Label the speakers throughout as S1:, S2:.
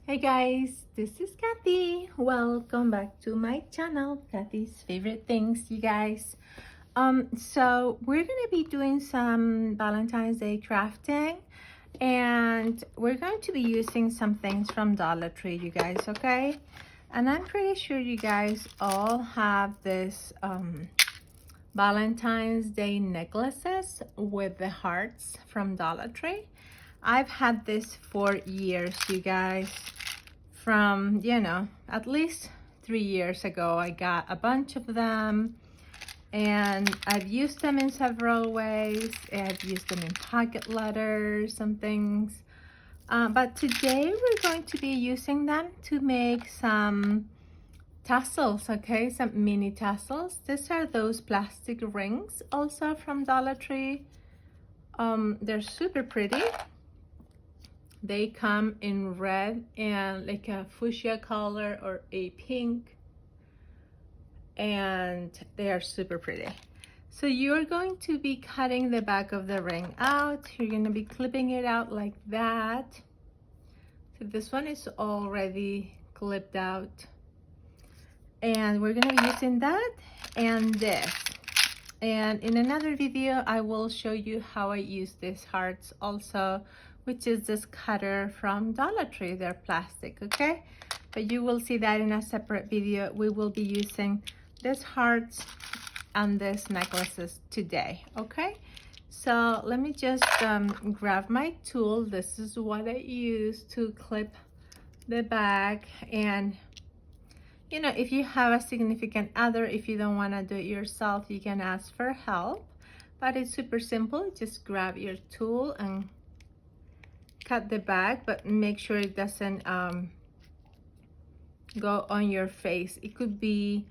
S1: Hey guys, this is Kathy. Welcome back to my channel, Kathy's Favorite Things, you guys. So we're gonna be doing some Valentine's Day crafting, and we're going to be using some things from Dollar Tree, you guys, okay? And I'm pretty sure you guys all have this Valentine's Day necklaces with the hearts from Dollar Tree. I've had this for years, you guys. From, at least 3 years ago, I got a bunch of them, and I've used them in several ways. I've used them in pocket letters, some things. But today we're going to be using them to make some tassels, okay? Some mini tassels. These are those plastic rings also from Dollar Tree. They're super pretty. They come in red and like a fuchsia color or a pink, and they are super pretty. So you're going to be cutting the back of the ring out. You're going to be clipping it out like that. So this one is already clipped out, and we're going to be using that and this. And in another video I will show you how I use these hearts also, which is this cutter from Dollar Tree. They're plastic, okay? But you will see that in a separate video. We will be using these hearts and these necklaces today, okay? So let me just grab my tool. This is what I use to clip the back. And if you have a significant other, if you don't want to do it yourself, you can ask for help. But it's super simple. Just grab your tool and cut the back, but make sure it doesn't go on your face. It could be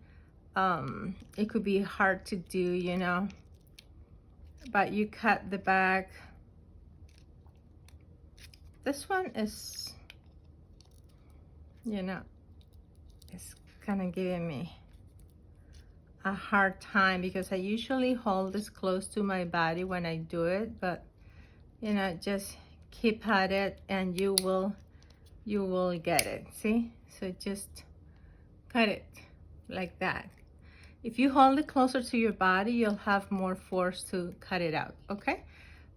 S1: hard to do, but you cut the back. This one is, it's kind of giving me a hard time because I usually hold this close to my body when I do it, but just keep at it and you will get it. See? So just cut it like that. If you hold it closer to your body, you'll have more force to cut it out, okay?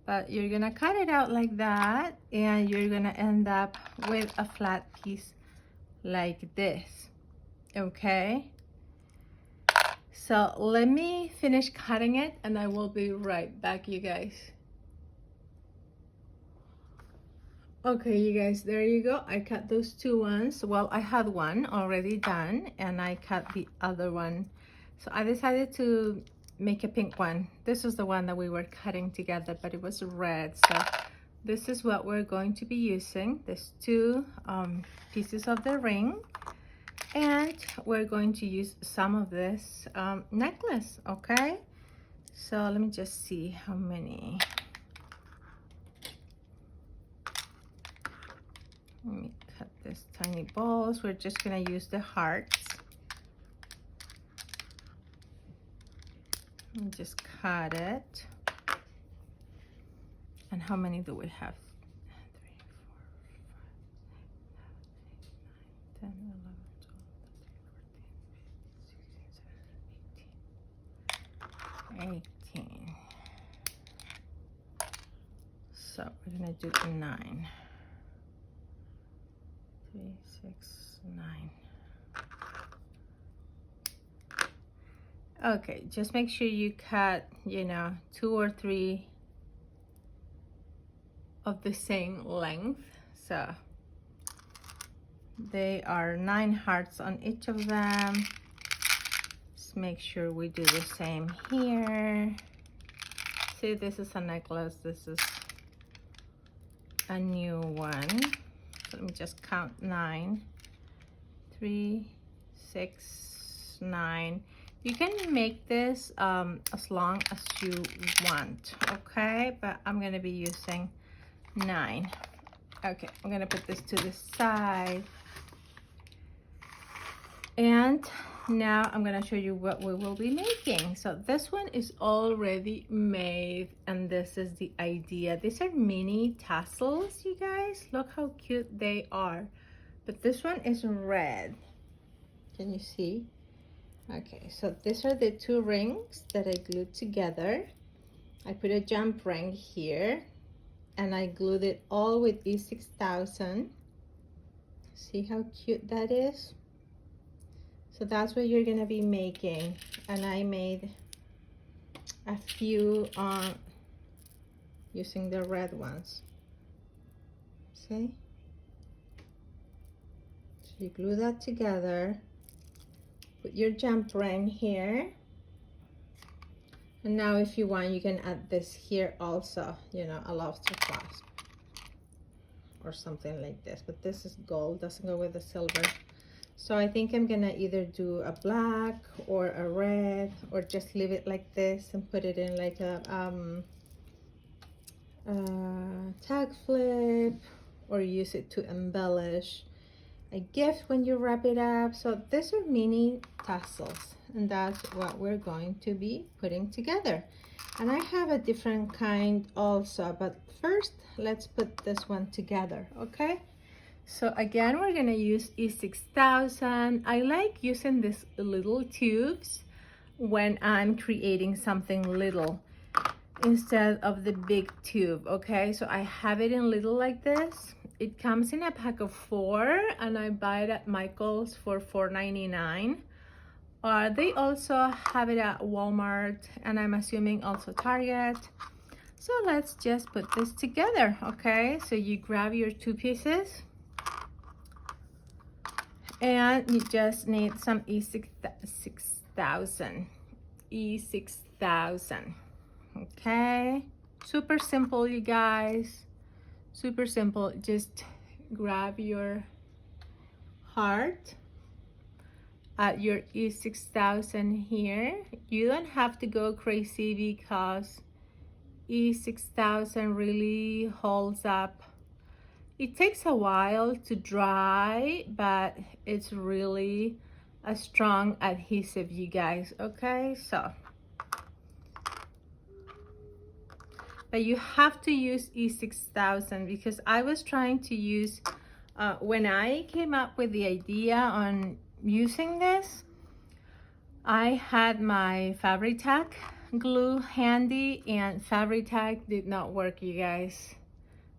S1: But you're gonna cut it out like that, and you're gonna end up with a flat piece like this, okay? So let me finish cutting it and I will be right back, you guys. Okay, you guys, there you go. I cut those two ones. Well, I had one already done and I cut the other one. So I decided to make a pink one. This was the one that we were cutting together, but it was red. So this is what we're going to be using. There's two pieces of the ring, and we're going to use some of this necklace, okay? So let me just see how many. Let me cut this tiny balls. We're just gonna use the hearts. And just cut it. And how many do we have? 3, 4, 5, 6, 7, 8, 9, 10, 11, 12, 13, 14, 15, 16, 17, 18. So we're gonna do 9. 3, 6, 9. Okay, just make sure you cut, 2 or 3 of the same length. So they are 9 hearts on each of them. Just make sure we do the same here. See, this is a necklace. This is a new one. So let me just count 9. 3, 6, 9. You can make this as long as you want, okay? But I'm gonna be using 9. Okay, I'm gonna put this to the side. And now I'm gonna show you what we will be making. So this one is already made, and this is the idea. These are mini tassels, you guys. Look how cute they are. but this one is red. Can you see? Okay, so these are the two rings that I glued together. I put a jump ring here and I glued it all with E6000. See how cute that is? So that's what you're gonna be making. And I made a few using the red ones. See? So you glue that together. Put your jump ring here. And now if you want, you can add this here also, you know, a lobster clasp or something like this. But this is gold, doesn't go with the silver. So I think I'm gonna either do a black or a red, or just leave it like this and put it in like a tag flip, or use it to embellish a gift when you wrap it up. So these are mini tassels, and that's what we're going to be putting together. And I have a different kind also, but first let's put this one together, okay? So again, we're gonna use E6000. I like using these little tubes when I'm creating something little instead of the big tube, okay? So I have it in little like this. It comes in a pack of 4, and I buy it at Michael's for $4.99. They also have it at Walmart, and I'm assuming also Target. So let's just put this together, okay? So you grab your 2 pieces, and you just need some E6000. E6000. Okay, super simple, you guys. Super simple. Just grab your heart at your E6000 here. You don't have to go crazy because E6000 really holds up. It takes a while to dry, but it's really a strong adhesive, you guys. Okay, so but you have to use E6000 because I was trying to use when I came up with the idea on using this, I had my Fabri-Tac glue handy, and Fabri-Tac did not work, you guys.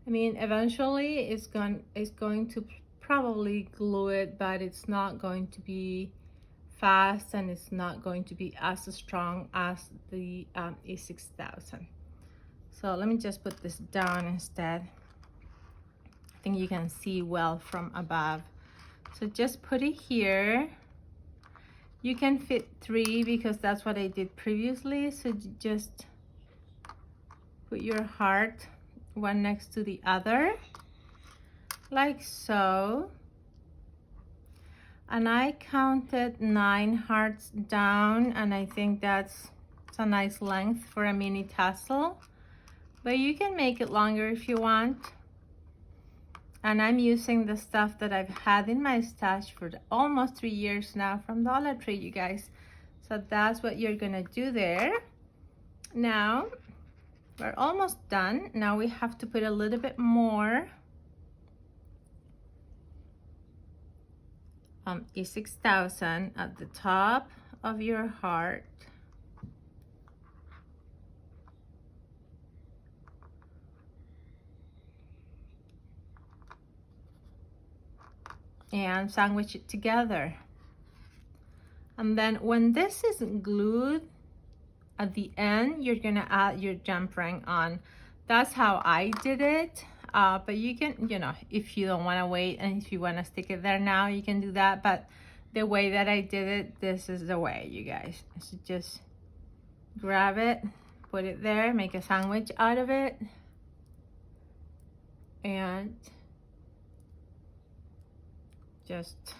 S1: I mean, eventually it's going to probably glue it, but it's not going to be fast, and it's not going to be as strong as the E6000. So let me just put this down instead. I think you can see well from above. So just put it here. You can fit 3 because that's what I did previously. So just put your heart one next to the other, like so. And I counted 9 hearts down, and I think that's a nice length for a mini tassel. But you can make it longer if you want. And I'm using the stuff that I've had in my stash for almost 3 years now from Dollar Tree, you guys. So that's what you're gonna do there. Now, we're almost done. Now we have to put a little bit more E6000 at the top of your heart. And sandwich it together. And then when this is glued at the end, you're gonna add your jump ring on. That's how I did it. But you can, you know, if you don't want to wait and if you want to stick it there now, you can do that. But the way that I did it, this is the way, you guys. So just grab it, put it there, make a sandwich out of it, and just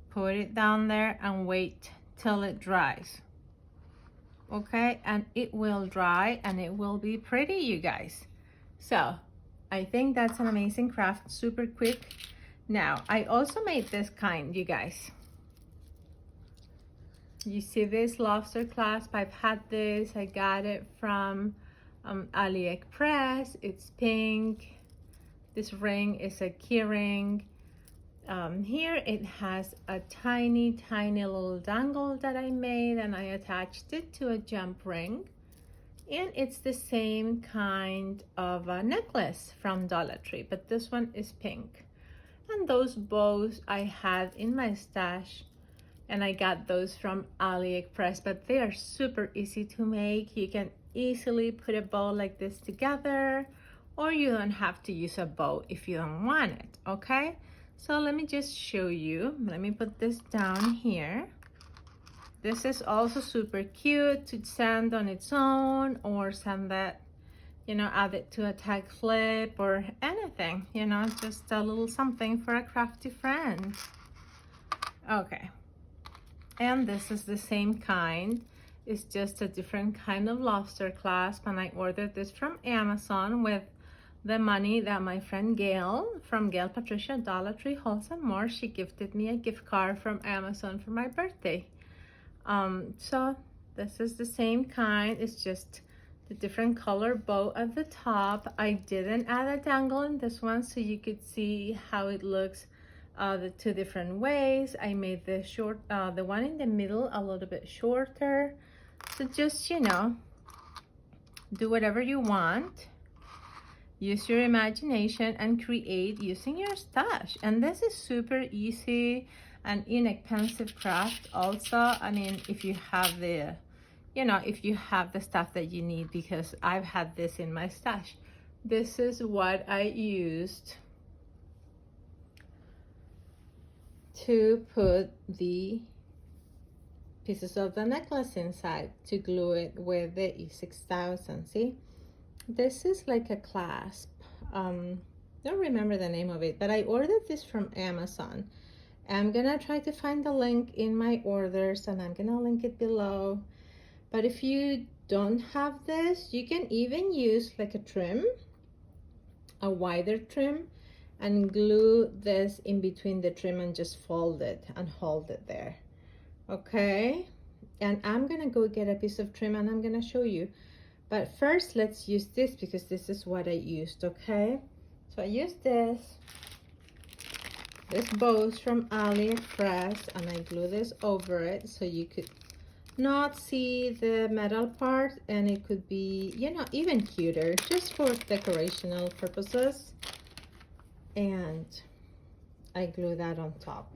S1: put it down there and wait till it dries. Okay, and it will dry and it will be pretty, you guys. So I think that's an amazing craft, super quick. Now I also made this kind, you guys. You see this lobster clasp? I've had this. I got it from AliExpress. It's pink. This ring is a key ring. Here it has a tiny little dangle that I made, and I attached it to a jump ring. And it's the same kind of a necklace from Dollar Tree, but this one is pink. And those bows I had in my stash, and I got those from AliExpress, but they are super easy to make. You can easily put a bow like this together, or you don't have to use a bow if you don't want it, okay? So let me just show you. Let me put this down here. This is also super cute to send on its own, or send that, you know, add it to a tag flip or anything, you know, just a little something for a crafty friend. Okay. And this is the same kind. It's just a different kind of lobster clasp, and I ordered this from Amazon with the money that my friend Gail from Gail Patricia Dollar Tree Halls and More, she gifted me a gift card from Amazon for my birthday. So this is the same kind. It's just the different color bow at the top. I didn't add a dangle in this one, so you could see how it looks the two different ways. I made the short, the one in the middle a little bit shorter. So just, you know, do whatever you want. Use your imagination and create using your stash. And this is super easy and inexpensive craft also. I mean, if you have the, you know, if you have the stuff that you need, because I've had this in my stash. This is what I used to put the pieces of the necklace inside, to glue it with the E6000. See? This is like a clasp. Don't remember the name of it, but I ordered this from Amazon. I'm gonna try to find the link in my orders, and I'm gonna link it below. But if you don't have this, you can even use like a trim, a wider trim, and glue this in between the trim and just fold it and hold it there. Okay, and I'm gonna go get a piece of trim and I'm gonna show you. But first, let's use this because this is what I used, okay? So I used this bow is from AliExpress, and I glue this over it so you could not see the metal part, and it could be, you know, even cuter, just for decorational purposes. And I glue that on top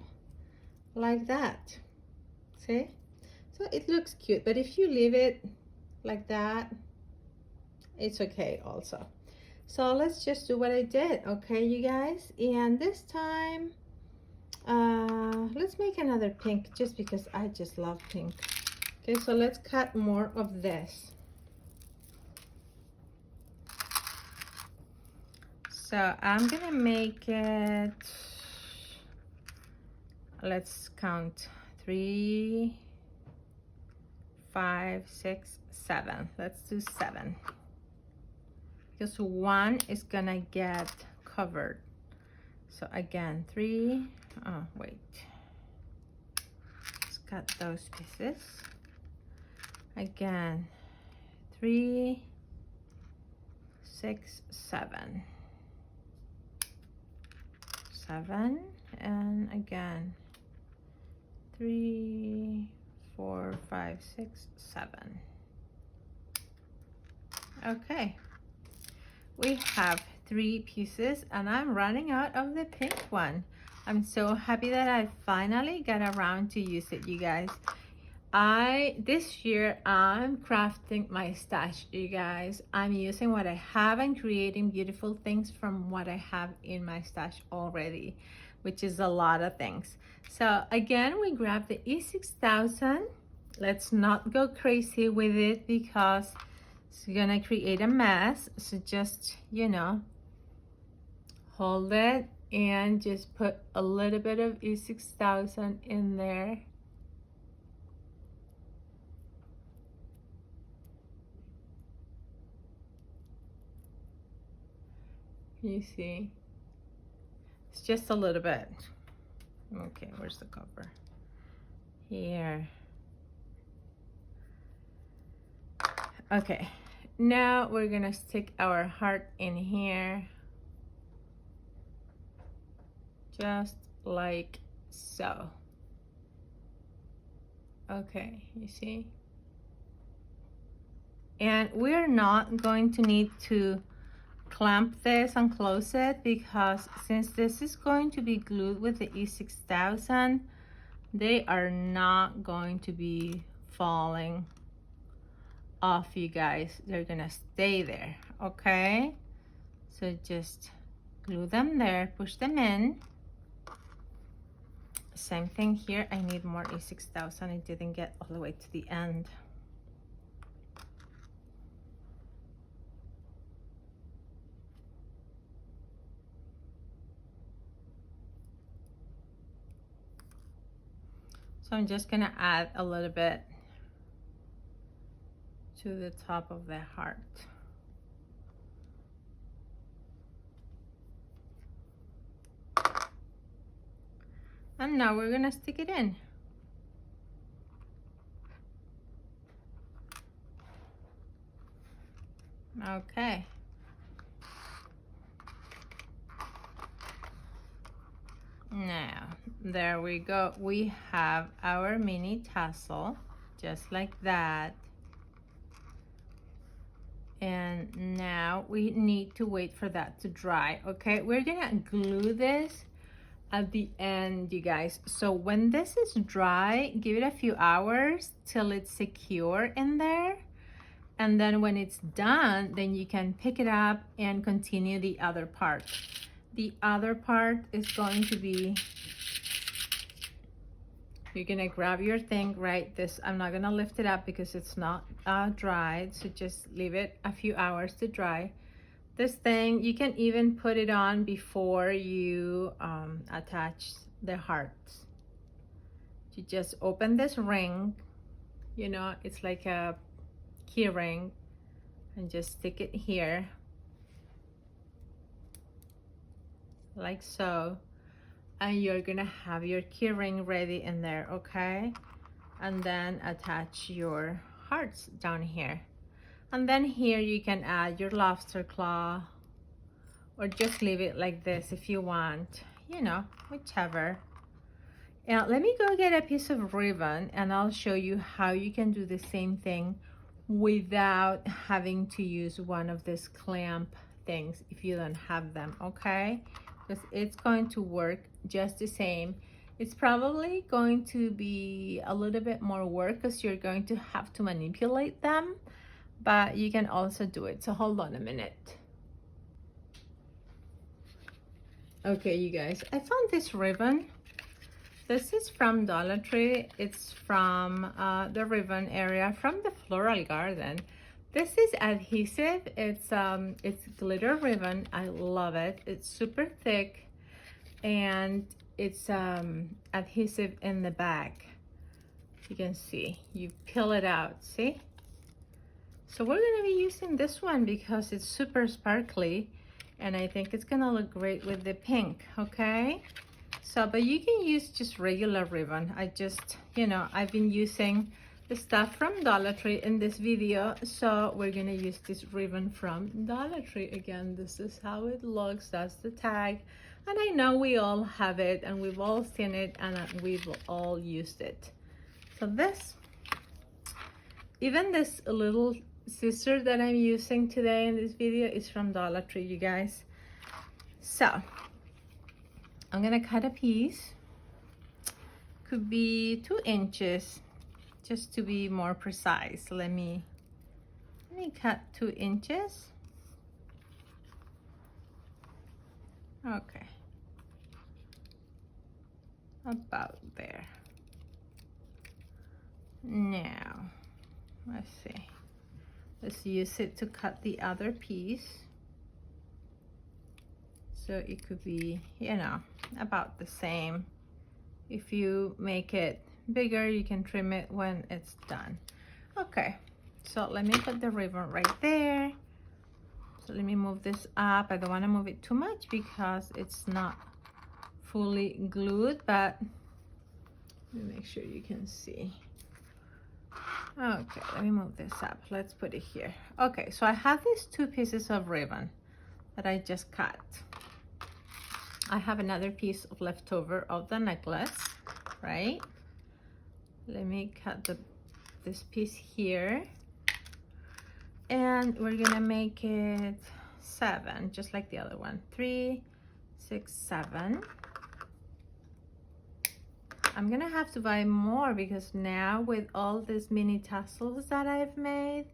S1: like that. See? So it looks cute, but if you leave it like that, it's okay also. So let's just do what I did, okay, you guys? And this time, let's make another pink, just because I just love pink. Okay, so let's cut more of this. So I'm gonna make it, let's count 3, 5, 6, 7. Let's do 7. Because 1 is gonna get covered. So again, 3, oh wait. Let's cut those pieces. Again, 3, 6, 7. 7, and again, 3, 4, 5, 6, 7. Okay. We have 3 pieces, and I'm running out of the pink one. I'm so happy that I finally got around to use it, you guys. This year I'm crafting my stash, you guys. I'm using what I have and creating beautiful things from what I have in my stash already, which is a lot of things. So again, we grab the E6000. Let's not go crazy with it because it's gonna create a mess. So just, you know, hold it and just put a little bit of E6000 in there. You see, it's just a little bit. Okay, where's the cover? Here. Okay, now we're gonna stick our heart in here. just like so. Okay, you see? And we're not going to need to clamp this and close it, because since this is going to be glued with the E6000, they are not going to be falling off, you guys. They're gonna stay there, okay? So just glue them there, push them in. Same thing here. I need more E6000. I didn't get all the way to the end. So I'm just gonna add a little bit to the top of the heart. And now we're gonna stick it in. Okay. Now, there we go. We have our mini tassel, just like that. And now we need to wait for that to dry, okay? We're gonna glue this at the end, you guys. So when this is dry, give it a few hours till it's secure in there. And then when it's done, then you can pick it up and continue the other part. The other part is going to be, you're gonna grab your thing, right? This, I'm not gonna lift it up because it's not dried, so just leave it a few hours to dry. This thing, you can even put it on before you attach the hearts. You just open this ring, you know, it's like a key ring, and just stick it here, like so. And you're gonna have your key ring ready in there, okay? And then attach your hearts down here. And then here you can add your lobster claw, or just leave it like this if you want, you know, whichever. Now let me go get a piece of ribbon and I'll show you how you can do the same thing without having to use one of these clamp things if you don't have them, okay? Because it's going to work just the same. It's probably going to be a little bit more work because you're going to have to manipulate them, but you can also do it. So hold on a minute. Okay, you guys, I found this ribbon. This is from Dollar Tree. It's from the ribbon area from the Floral Garden. This is adhesive. It's glitter ribbon. I love it. It's super thick, and it's adhesive in the back. You can see, you peel it out, see? So we're gonna be using this one because it's super sparkly, and I think it's gonna look great with the pink, okay? So, but you can use just regular ribbon. I just, you know, I've been using the stuff from Dollar Tree in this video, so we're gonna use this ribbon from Dollar Tree. Again, this is how it looks. That's the tag, and I know we all have it and we've all seen it and we've all used it. So this, even this little scissor that I'm using today in this video is from Dollar Tree, you guys. So I'm gonna cut a piece, could be 2 inches, just to be more precise. Let me cut 2 inches. Okay, about there. Now let's see, let's use it to cut the other piece. So it could be, you know, about the same. If you make it bigger, you can trim it when it's done. Okay, so let me put the ribbon right there. So let me move this up. I don't want to move it too much because it's not fully glued, but let me make sure you can see. Okay, let me move this up. Let's put it here. Okay, so I have these 2 pieces of ribbon that I just cut. I have another piece of leftover of the necklace, right? Let me cut this piece here, and we're gonna make it 7, just like the other one. 3, 6, 7. I'm gonna have to buy more because now with all these mini tassels that I've made,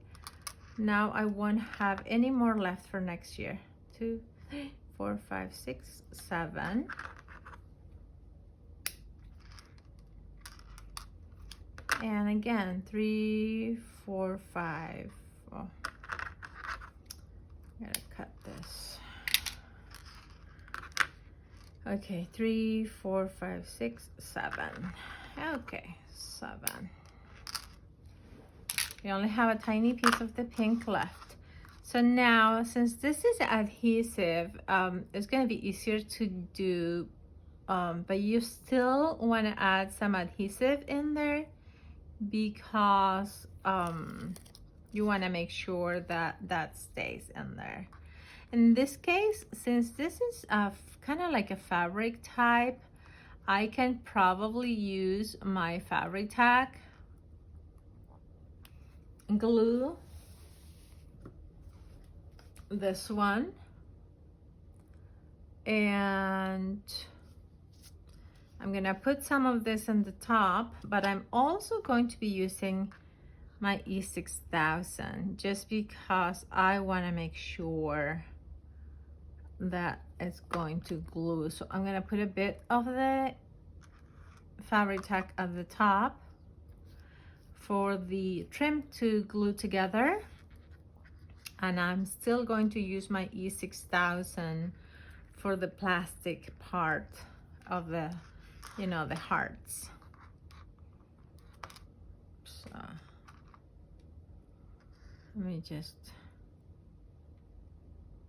S1: now I won't have any more left for next year. 2, 3, 4, 5, 6, 7. And again, 3, 4, 5. Oh, I gotta cut this. Okay, 3, 4, 5, 6, 7. Okay, 7. We only have a tiny piece of the pink left. So now, since this is adhesive, it's gonna be easier to do, but you still wanna add some adhesive in there because you wanna make sure that that stays in there. In this case, since this is kind of like a fabric type, I can probably use my fabric tack glue, this one, and I'm gonna put some of this in the top, but I'm also going to be using my E6000 just because I want to make sure that it's going to glue. So I'm gonna put a bit of the fabric tack at the top for the trim to glue together, and I'm still going to use my E6000 for the plastic part of the, you know, the hearts. So let me just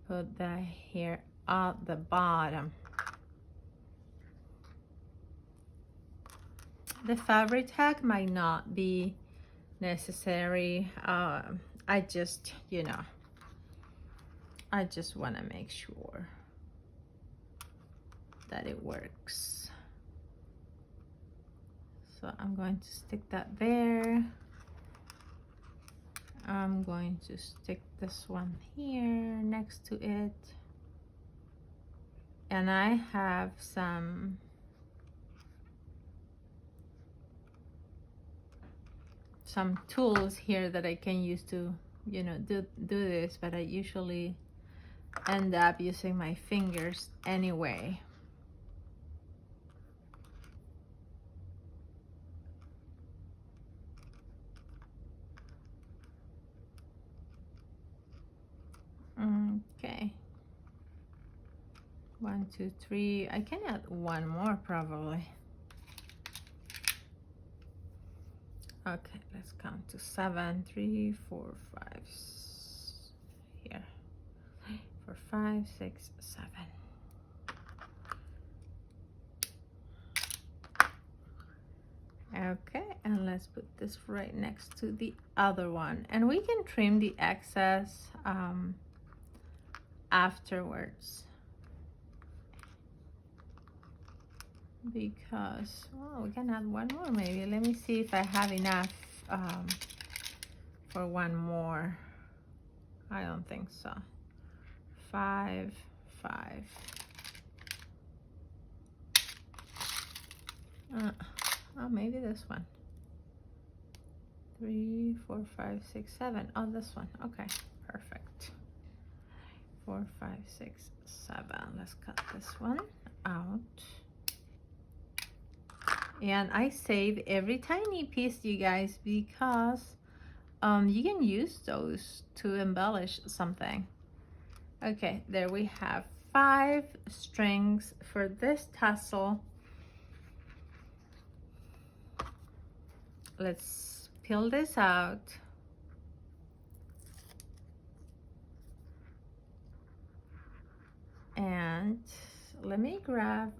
S1: put that here at the bottom. The fabric tag might not be necessary. I just, you know, I just want to make sure that it works. So I'm going to stick that there. I'm going to stick this one here next to it. And I have some tools here that I can use to, you know, do this, but I usually end up using my fingers anyway. Okay, 1, 2, 3. I can add one more probably. Okay, let's count to 7. 3, 4, 5. Here, 4, 5, 6, 7. Okay, and let's put this right next to the other one, and we can trim the excess afterwards, because, well, we can add one more maybe. Let me see if I have enough for one more. I don't think so. 5, 5. Oh, maybe this one. 3, 4, 5, 6, 7. Oh, this one. Okay, perfect. 4, 5, 6, 7. Let's cut this one out. And I save every tiny piece, you guys, because you can use those to embellish something. Okay, there we have 5 strings for this tassel. Let's peel this out. And let me grab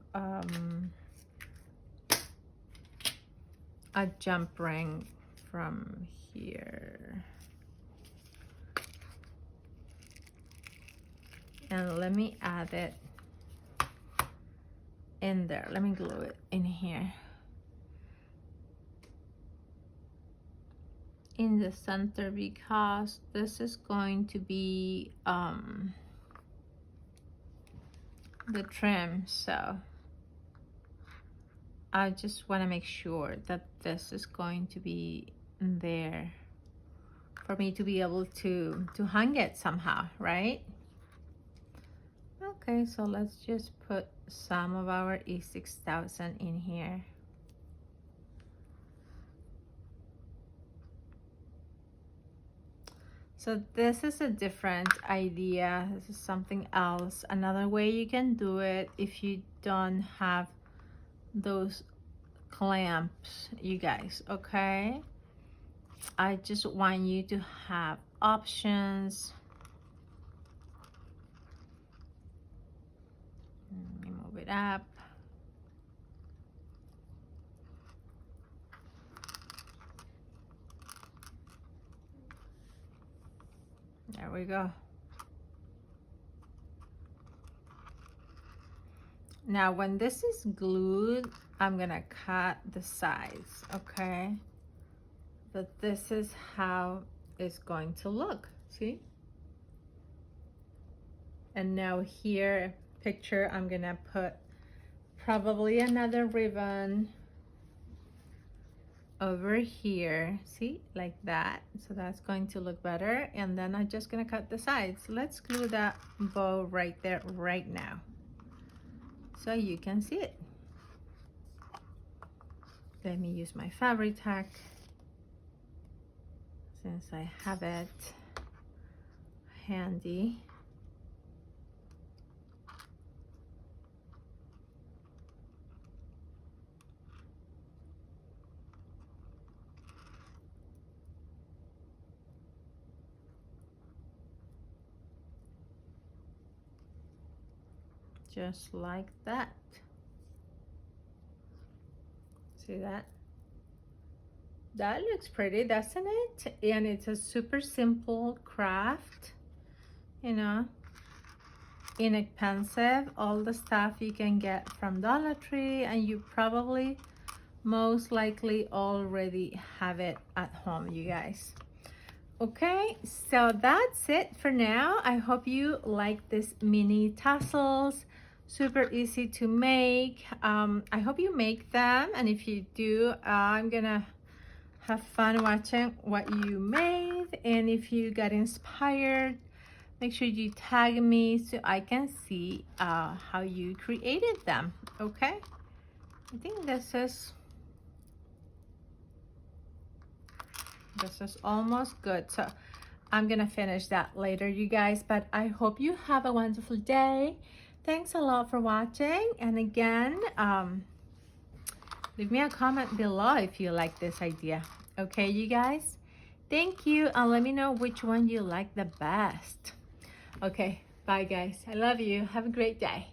S1: a jump ring from here. And let me add it in there. Let me glue it in here. In the center, because this is going to be the trim, so I just want to make sure that this is going to be there for me to be able to hang it somehow, right? Okay, so let's just put some of our E6000 in here. So this is a different idea. This is something else. Another way you can do it if you don't have those clamps, you guys, okay? I just want you to have options. Let me move it up. There we go. Now when this is glued, I'm gonna cut the sides, okay? But this is how it's going to look, see? And now here, picture, I'm gonna put probably another ribbon over here, see, like that. So that's going to look better. And then I'm just gonna cut the sides. Let's glue that bow right there right now so you can see it. Let me use my fabric tack since I have it handy. Just like that. See that? That looks pretty, doesn't it? And it's a super simple craft, you know, inexpensive. All the stuff you can get from Dollar Tree, and you probably most likely already have it at home, you guys. Okay, so that's it for now. I hope you like this mini tassels. Super easy to make. I hope you make them, and if you do, I'm gonna have fun watching what you made. And if you got inspired, make sure you tag me so I can see how you created them. Okay, I think this is almost good, so I'm gonna finish that later, you guys. But I hope you have a wonderful day. Thanks a lot for watching, and again, leave me a comment below if you like this idea. Okay, you guys, thank you, and let me know which one you like the best. Okay, bye guys, I love you, have a great day.